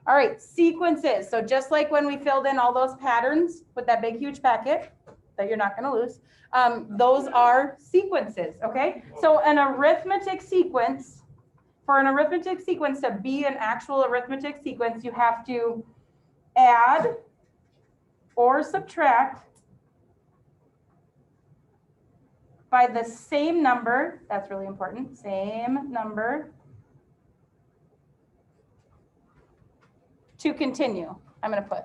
All right, sequences. So just like when we filled in all those patterns with that big, huge packet that you're not going to lose, those are sequences, okay? So an arithmetic sequence, for an arithmetic sequence to be an actual arithmetic sequence, you have to add or subtract by the same number, that's really important, same number, to continue. I'm going to put.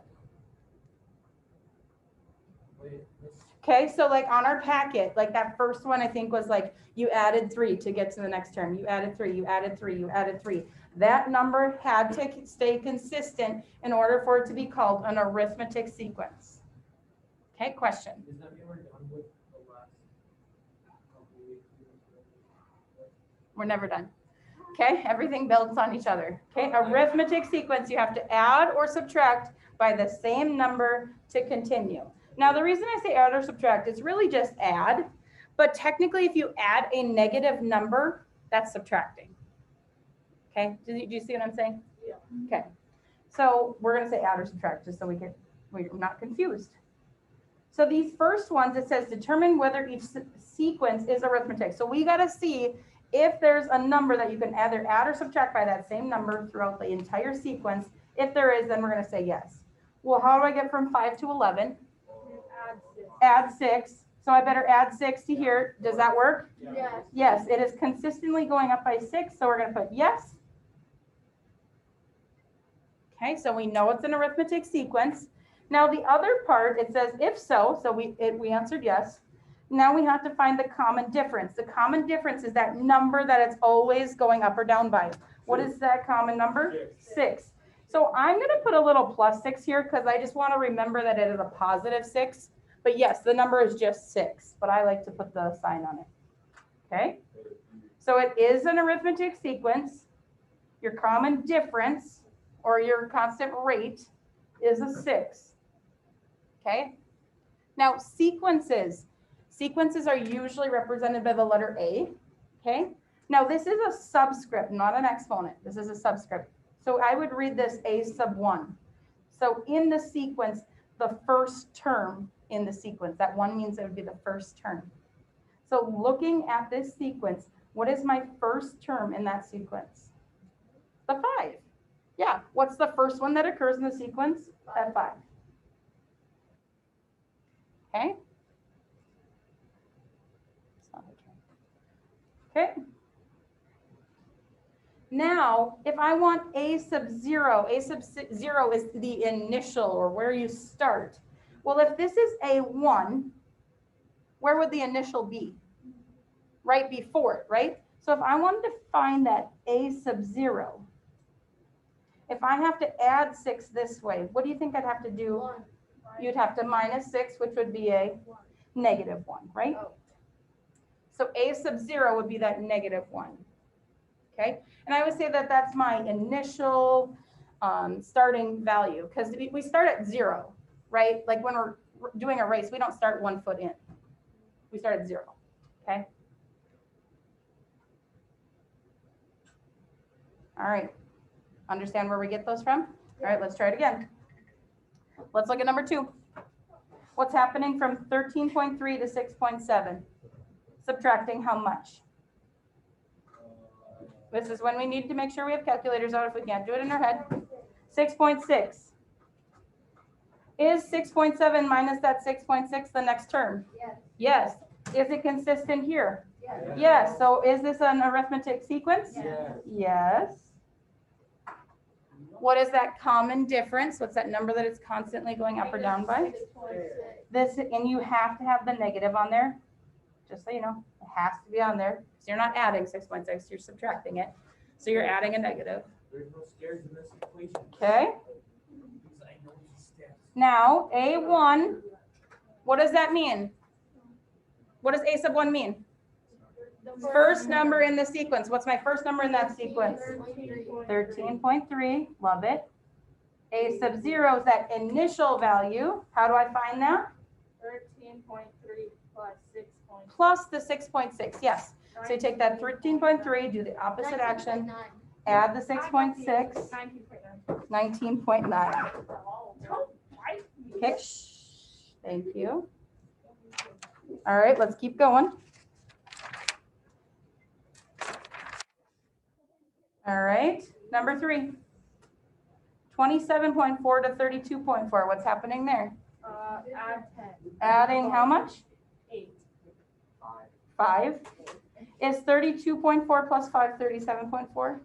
Okay, so like on our packet, like that first one I think was like you added 3 to get to the next term. You added 3, you added 3, you added 3. That number had to stay consistent in order for it to be called an arithmetic sequence. Okay, question. Does that mean we're done with the last We're never done. Okay, everything builds on each other. Okay, arithmetic sequence, you have to add or subtract by the same number to continue. Now, the reason I say add or subtract is really just add, but technically if you add a negative number, that's subtracting. Okay, do you see what I'm saying? Yeah. Okay, so we're gonna say add or subtract just so we're not confused. So these first ones, it says determine whether each sequence is arithmetic. So we gotta see if there's a number that you can either add or subtract by that same number throughout the entire sequence. If there is, then we're gonna say yes. Well, how do I get from 5 to 11? Add 6. So I better add 6 to here. Does that work? Yes. Yes, it is consistently going up by 6. So we're going to put yes. Okay, so we know it's an arithmetic sequence. Now the other part, it says if so. So we answered yes. Now we have to find the common difference. The common difference is that number that it's always going up or down by. What is that common number? 6. So I'm going to put a little plus 6 here because I just want to remember that it is a positive 6. But yes, the number is just 6, but I like to put the sign on it. Okay? So it is an arithmetic sequence. Your common difference or your constant rate is a 6. Okay? Now sequences. Sequences are usually represented by the letter A. Okay? Now this is a subscript, not an exponent. This is a subscript. So I would read this A sub 1. So in the sequence, the first term in the sequence, that 1 means it would be the first term. So looking at this sequence, what is my first term in that sequence? The 5. Yeah, what's the first one that occurs in the sequence? That 5. Okay. Okay. Now, if I want A sub 0 is the initial or where you start. Well, if this is A1, where would the initial be? Right before it, right? So if I wanted to find that A sub 0, if I have to add 6 this way, what do you think I'd have to do? 1. You'd have to minus 6, which would be a negative 1, right? Oh. So A sub 0 would be that negative 1. Okay, and I would say that that's my initial starting value because we start at 0, right? Like when we're doing a race, we don't start 1 foot in. We start at 0, okay? All right, understand where we get those from? All right, let's try it again. Let's look at number 2. What's happening from 13.3 to 6.7? Subtracting how much? This is when we need to make sure we have calculators out if we can't do it in our head. 6.6. Is 6.7 minus that 6.6 the next term? Yes. Yes. Is it consistent here? Yes. Yes. So is this an arithmetic sequence? Yes. Yes. What is that common difference? What's that number that it's constantly going up or down by? 6.6. This, and you have to have the negative on there. Just so you know, it has to be on there. So you're not adding 6.6, you're subtracting it. So you're adding a negative. There's no stairs in this equation. Okay. Because I know these steps. Now, A1, what does that mean? What does A sub 1 mean? First number in the sequence. What's my first number in that sequence? 13.3. Love it. A sub 0 is that initial value. How do I find that? 13.3 plus 6. Plus the 6.6. Yes. So you take that 13.3, do the opposite action, add the 6.6. 19.9. 19.9. Okay, shh, thank you. All right, let's keep going. All right, number 3. 27.4 to 32.4. What's happening there? Add 10. Adding how much? 8. 5. Is 32.4 plus 5 37.4? Sure.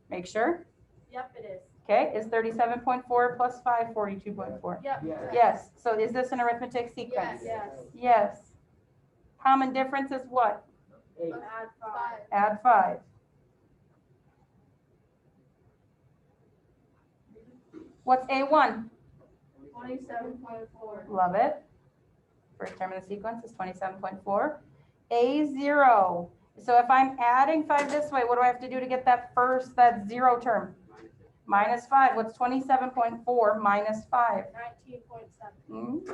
Make sure. Yep, it is. Okay, is 37.4 plus 5 42.4? Yep. Yes. So is this an arithmetic sequence? Yes. Yes. Common difference is what? Add 5. Add 5. What's A1? 27.4. Love it. First term of the sequence is 27.4. A0. So if I'm adding 5 this way, what do I have to do to get that 0 term? Minus 5. What's 27.4 minus 5? 19.7.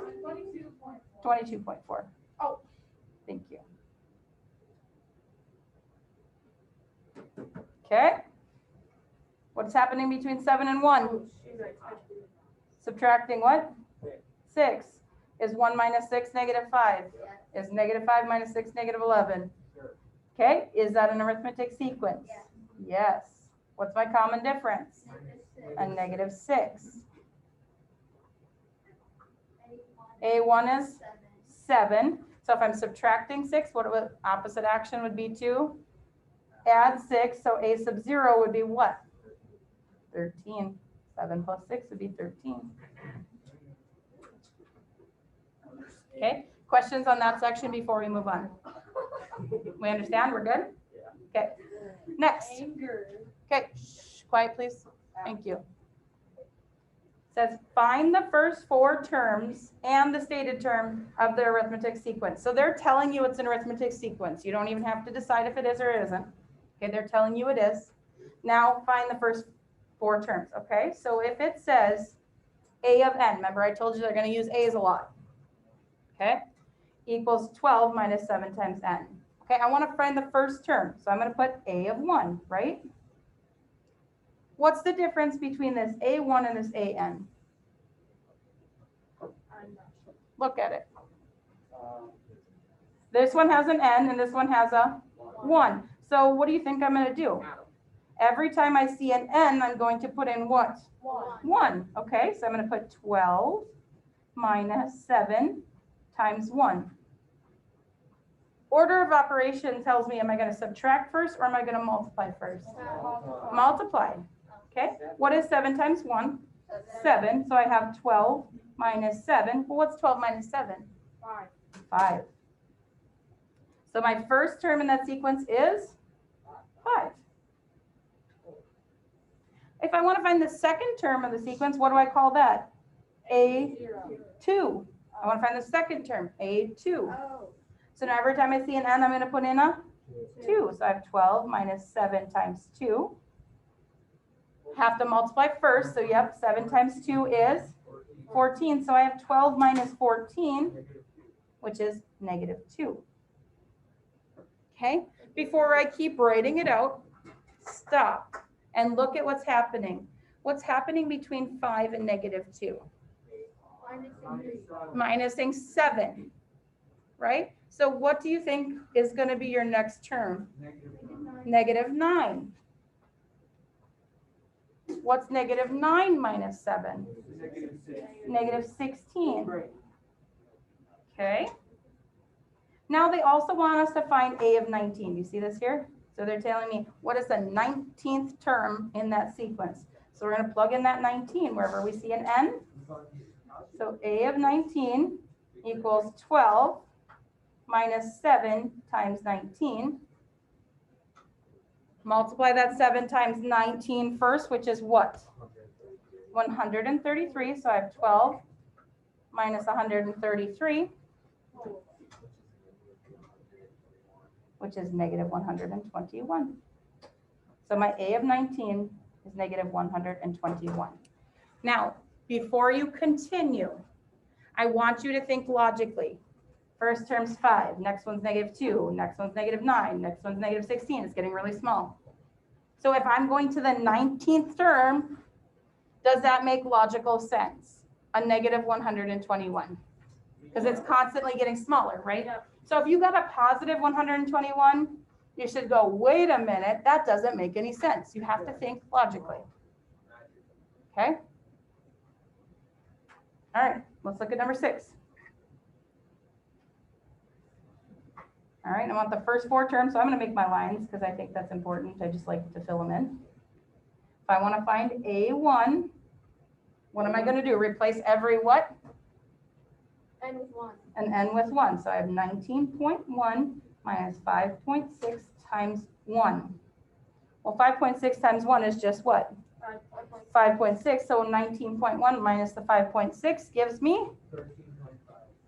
22.4. Oh. Thank you. Okay. What's happening between 7 and 1? Subtracting what? 6. Is 1 minus 6 negative 5? Is negative 5 minus 6 negative 11? Okay. Is that an arithmetic sequence? Yes. What's my common difference? A negative 6. A1 is 7. So if I'm subtracting 6, what would opposite action would be to add 6. So A sub 0 would be what? 13. 7 plus 6 would be 13. Okay. Questions on that section before we move on? We understand? We're good? Okay. Next. Okay. Shh, quiet, please. Thank you. Says find the first 4 terms and the stated term of the arithmetic sequence. So they're telling you it's an arithmetic sequence. You don't even have to decide if it is or it isn't. Okay, they're telling you it is. Now find the first 4 terms. Okay, so if it says A of n, remember I told you they're going to use A's a lot. Okay, equals 12 minus 7 times n. Okay, I want to find the first term. So I'm going to put A of 1, right? What's the difference between this A1 and this AN? Look at it. This one has an N and this one has a 1. So what do you think I'm going to do? Every time I see an N, I'm going to put in what? 1. Okay, so I'm going to put 12 minus 7 times 1. Order of operation tells me, am I going to subtract first or am I going to multiply first? Multiply. Okay, what is 7 times 1? 7. So I have 12 minus 7. Well, what's 12 minus 7? 5. So my first term in that sequence is 5. If I want to find the second term of the sequence, what do I call that? A2. I want to find the second term, A2. So now every time I see an N, I'm going to put in a 2. So I have 12 minus 7 times 2. Have to multiply first. So yep, 7 times 2 is 14. So I have 12 minus 14, which is negative 2. Okay, before I keep writing it out, stop and look at what's happening. What's happening between 5 and negative 2? Minusing 7, right? So what do you think is going to be your next term? Negative 9. What's negative 9 minus 7? Negative 16. Okay. Now they also want us to find A of 19. You see this here? So they're telling me what is the 19th term in that sequence. So we're going to plug in that 19 wherever we see an N. So A of 19 equals 12 minus 7 times 19. Multiply that 7 times 19 first, which is what? 133. So I have 12 minus 133, which is negative 121. So my A of 19 is negative 121. Now, before you continue, I want you to think logically. First term's 5, next one's negative 2, next one's negative 9, next one's negative 16. It's getting really small. So if I'm going to the 19th term, Does that make logical sense? A negative 121, because it's constantly getting smaller, right? Yep. So if you got a positive 121, you should go, wait a minute, that doesn't make any sense. You have to think logically. Okay? All right, let's look at number 6. All right, I want the first 4 terms, so I'm going to make my lines because I think that's important. I just like to fill them in. If I want to find A1, what am I going to do? Replace every what? N with 1. An n with 1. So I have 19.1 minus 5.6 times 1. Well, 5.6 times 1 is just what? 5.6. So 19.1 minus the 5.6 gives me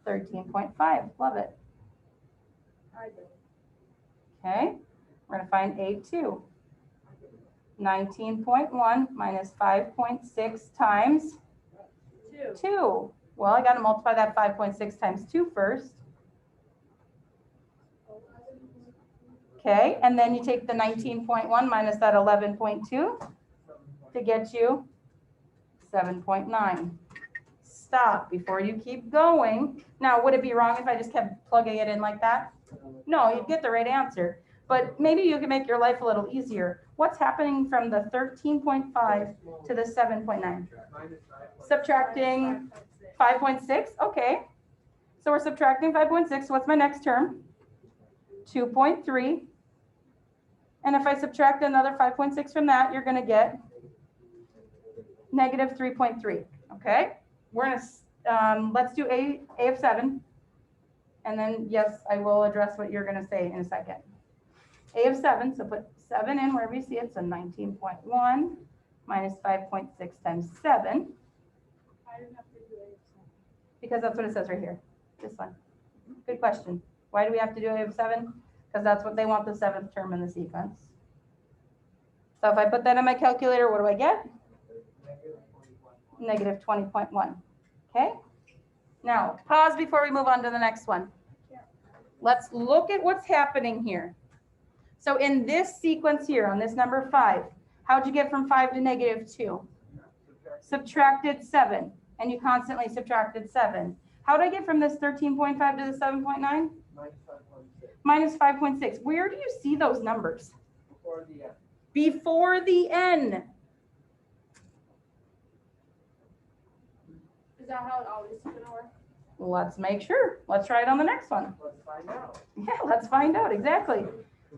13.5. Love it. Okay, we're going to find A2. 19.1 minus 5.6 times 2. Well, I got to multiply that 5.6 times 2 first. Okay, and then you take the 19.1 minus that 11.2 to get you 7.9. Stop before you keep going. Now, would it be wrong if I just kept plugging it in like that? No, you'd get the right answer. But maybe you can make your life a little easier. What's happening from the 13.5 to the 7.9? Subtracting 5.6. Okay. So we're subtracting 5.6. What's my next term? 2.3. And if I subtract another 5.6 from that, you're going to get negative 3.3. Okay. We're going to, let's do A of 7. And then, yes, I will address what you're going to say in a second. A of 7, so put 7 in wherever you see it. So 19.1 minus 5.6 times 7. I didn't have to do A of 7. Because that's what it says right here. This one. Good question. Why do we have to do A of 7? Because that's what they want the 7th term in the sequence. So if I put that in my calculator, what do I get? Negative 20.1. Okay. Now, pause before we move on to the next one. Let's look at what's happening here. So in this sequence here, on this number 5, how'd you get from 5 to negative 2? Subtracted 7, and you constantly subtracted 7. How'd I get from this 13.5 to the 7.9? Minus 5.6. Where do you see those numbers? Before the n. Before the n. Is that how it always is going to work? Let's make sure. Let's try it on the next one. Let's find out. Yeah, let's find out. Exactly.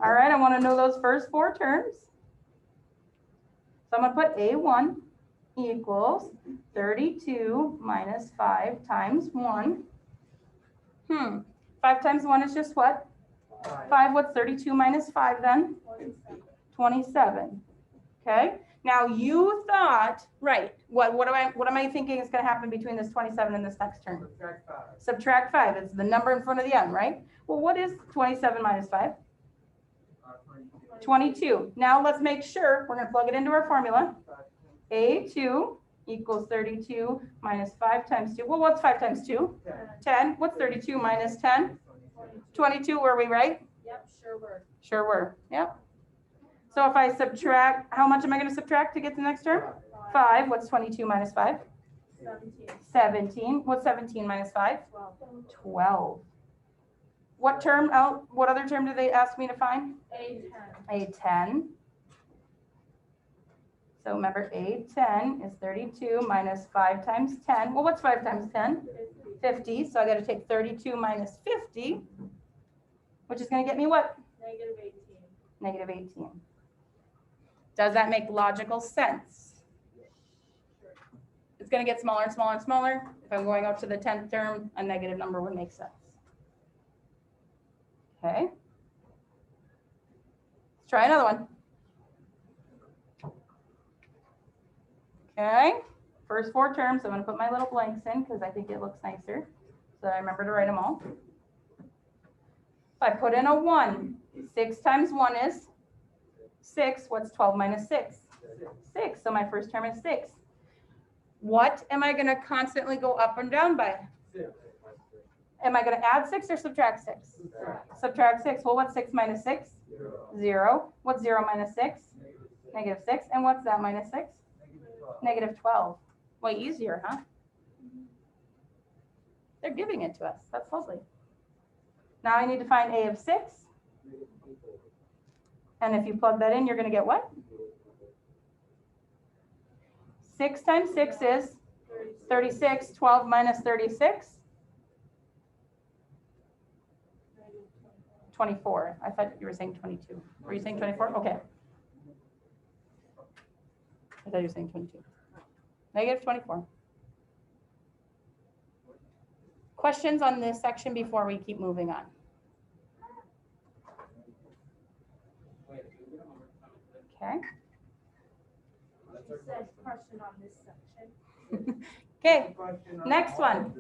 All right, I want to know those first 4 terms. So I'm going to put A1 equals 32 minus 5 times 1. 5 times 1 is just what? 5. What's 32 minus 5 then? 27. Okay. Now you thought, right, what am I thinking is going to happen between this 27 and this next term? Subtract 5. Subtract 5. It's the number in front of the n, right? Well, what is 27 minus 5? 22. Now let's make sure we're going to plug it into our formula. A2 equals 32 minus 5 times 2. Well, what's 5 times 2? 10. What's 32 minus 10? 22. Were we right? Yep, sure were. Sure were. Yep. So if I subtract, how much am I going to subtract to get the next term? 5. What's 22 minus 5? 17. 17. What's 17 minus 5? 12. 12. What term? What other term did they ask me to find? A10. A10. So remember, A10 is 32 minus 5 times 10. Well, what's 5 times 10? 50. So I got to take 32 minus 50, which is going to get me what? Negative 18. Negative 18. Does that make logical sense? It's going to get smaller and smaller and smaller. If I'm going up to the 10th term, a negative number would make sense. Okay. Let's try another one. Okay. First 4 terms, I'm going to put my little blanks in because I think it looks nicer. So I remember to write them all. If I put in a 1, 6 times 1 is 6. What's 12 minus 6? 6. So my first term is 6. What am I going to constantly go up and down by? Am I going to add 6 or subtract 6? Subtract 6. Well, what's 6 minus 6? 0. What's 0 minus 6? Negative 6. And what's that minus 6? Negative 12. Way easier, huh? They're giving it to us. That's lovely. Now I need to find a of 6. And if you plug that in, you're going to get what? 6 times 6 is 36. 12 minus 36. 24. I thought you were saying 22. Were you saying 24? Okay. I thought you were saying 22. Negative 24. Questions on this section before we keep moving on? Okay. She said question on this section. Okay, next one.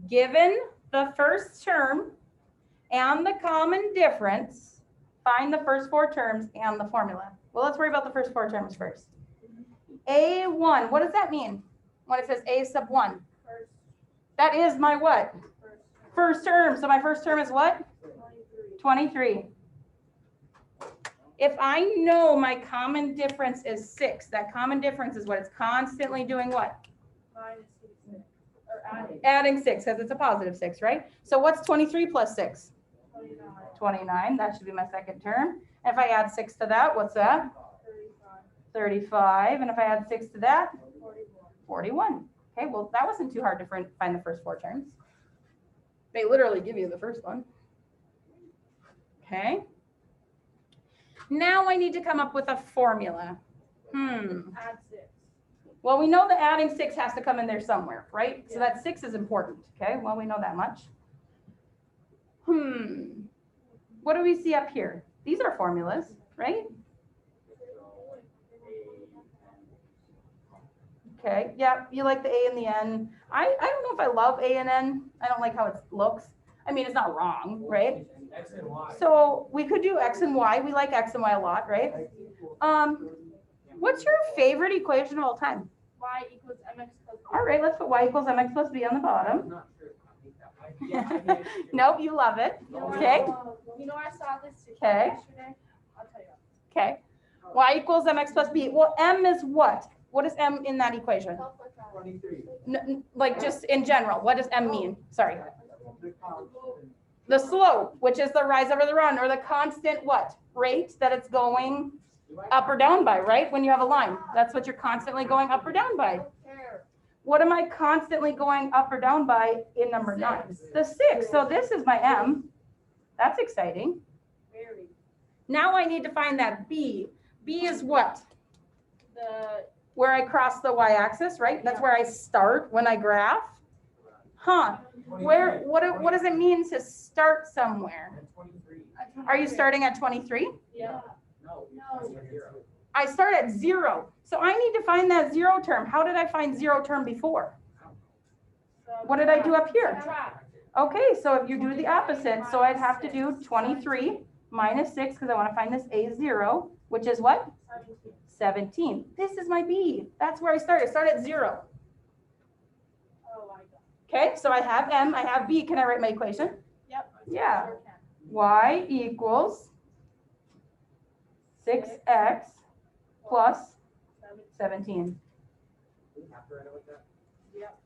Given the first term and the common difference, find the first 4 terms and the formula. Well, let's worry about the first 4 terms first. A1, what does that mean when it says A sub 1? First, That is my what? first, First term. So my first term is what? 23. If I know my common difference is 6, that common difference is what? It's constantly doing what? Minus 6, or adding, Adding 6, because it's a positive 6, right? So what's 23 plus 6? 29, 29. That should be my second term. And if I add 6 to that, what's that? 35, 35. And if I add 6 to that? 41. 41. Okay, well, that wasn't too hard to find the first 4 terms. They literally give you the first one. Okay. Now I need to come up with a formula. Add 6. Well, we know that adding 6 has to come in there somewhere, right? So that 6 is important. Okay, well, we know that much. What do we see up here? These are formulas, right? Okay, yeah, you like the A and the N. I don't know if I love A and N. I don't like how it looks. I mean, it's not wrong, right? X and Y. So we could do X and Y. We like X and Y a lot, right? What's your favorite equation of all time? Y equals mx plus b. All right, let's put Y equals mx plus b on the bottom. I'm not sure. I think that might be it. Nope, you love it. You know, Okay. You know, I saw this Okay. yesterday. I'll tell you. Okay. Y equals mx plus b. Well, m is what? What is m in that equation? 23. Like just in general, what does m mean? Sorry. The slope, which is the rise over the run, or the constant what? Rate that it's going up or down by, right? When you have a line, that's what you're constantly going up or down by. What am I constantly going up or down by in number 9? The 6. So this is my m. That's exciting. Very. Now I need to find that b. B is what? The Where I cross the y-axis, right? That's where I start when I graph. Huh. Where? What does it mean to start somewhere? And 23. Are you starting at 23? Yeah. No. No. 0. I start at 0. So I need to find that 0 term. How did I find 0 term before? What did I do up here? Subtract. Okay, so if you do the opposite, so I'd have to do 23 minus 6 because I want to find this A0, which is what? 17. 17. This is my B. That's where I start. I start at 0. Oh, I got Okay, so I have M, I have B. Can I write my equation? Yep. Yeah. Sure can. Y equals 6x plus 17. We have to write it like that? Yep.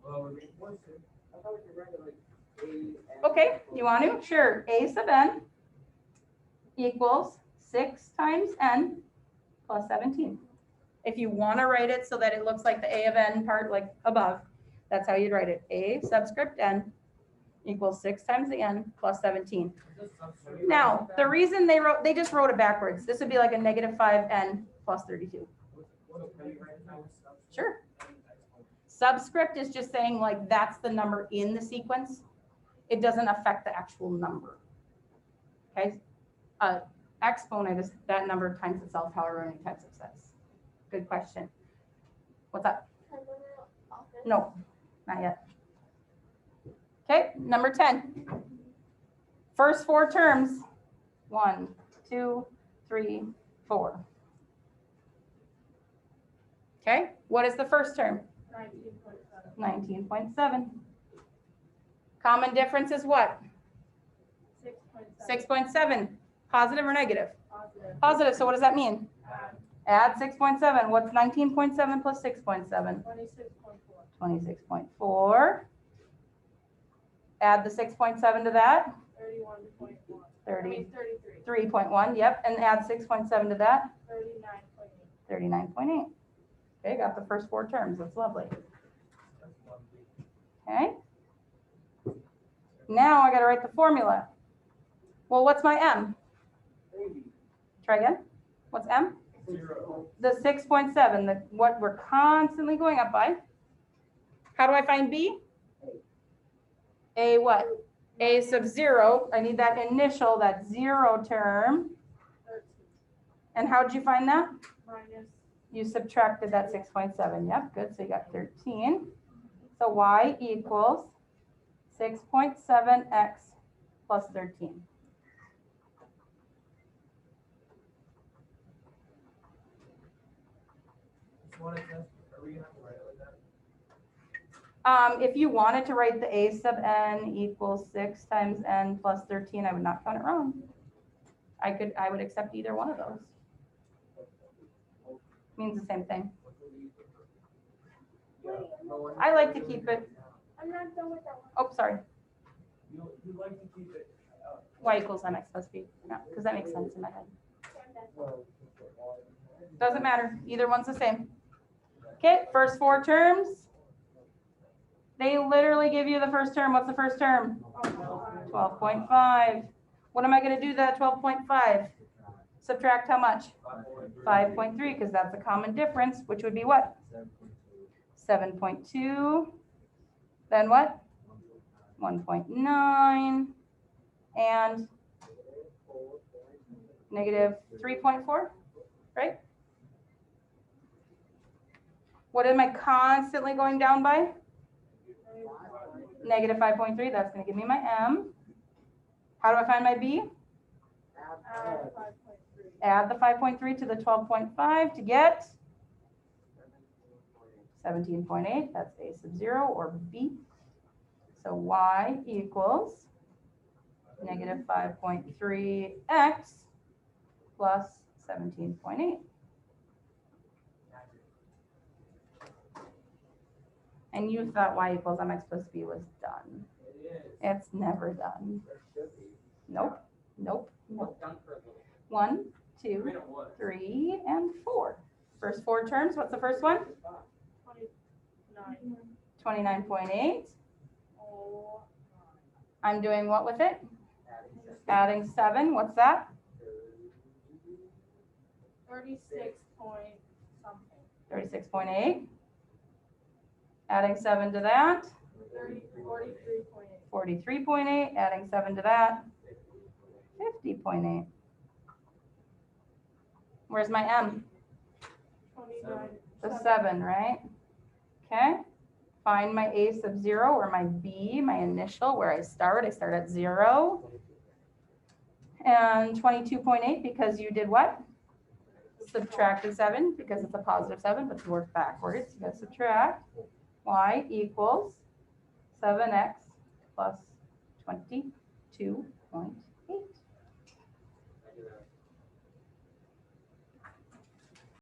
Well, we want to. I thought we could write it like A. and- Okay, you want to? Sure. A sub n equals 6 times n plus 17. If you want to write it so that it looks like the A of n part like above, that's how you'd write it. A subscript n equals 6 times the n plus 17. Now, the reason they just wrote it backwards. This would be like a negative 5n plus 32. Sure. Subscript is just saying like that's the number in the sequence. It doesn't affect the actual number. Okay. Exponent is that number times itself however many times it says. Good question. What's up? No, not yet. Okay, number 10. First 4 terms. 1, 2, 3, 4. Okay, what is the first term? 19.7. 19.7. Common difference is what? 6.7. 6.7. Positive or negative? Positive. Positive, so what does that mean? Add. Add 6.7. What's 19.7 plus 6.7? 26.4. 26.4. Add the 6.7 to that. 31.1. 30. 33. 3.1. Yep. And add 6.7 to that. 39.8. 39.8. Okay, got the first four terms. That's lovely. Okay. Now I got to write the formula. Well, what's my M? Try again. What's M? 0. The 6.7, what we're constantly going up by. How do I find B? A what? A sub 0. I need that initial, that 0 term. 13. And how did you find that? Minus. You subtracted that 6.7. Yep, good. So you got 13. So y equals 6.7x plus 13. Are we gonna have to write it like that? If you wanted to write the a sub n equals 6 times n plus 13, I would not count it wrong. I would accept either one of those. Means the same thing. I like to keep it. I'm not done with that one. Oh, sorry. You like to keep it. Y equals mx plus b. No, because that makes sense in my head. Doesn't matter. Either one's the same. Okay, first four terms. They literally give you the first term. What's the first term? 12.5. What am I going to do to that 12.5? Subtract how much? 5.3, because that's a common difference, which would be what? 7.2. Then what? 1.9. And negative 3.4, right? What am I constantly going down by? Negative 5.3. That's going to give me my M. How do I find my B? Add the 5.3 to the 12.5 to get 17.8. That's A sub 0 or B. So y equals negative 5.3x plus 17.8. And you thought y equals mx plus b was done. It's never done. Nope, nope, nope. 1, 2, 3, and 4. First four terms, what's the first one? 29. 29.8. Oh. I'm doing what with it? Adding 7, what's that? 36 point something. 36.8. Adding 7 to that? 43.8. 43.8. Adding 7 to that? 50.8. Where's my M? 29. The 7, right? Okay. Find my A sub 0 or my B, my initial, where I start. I start at 0. And 22.8 because you did what? Subtracted 7 because it's a positive 7, but you work backwards. You gotta subtract. Y equals 7x plus 22.8.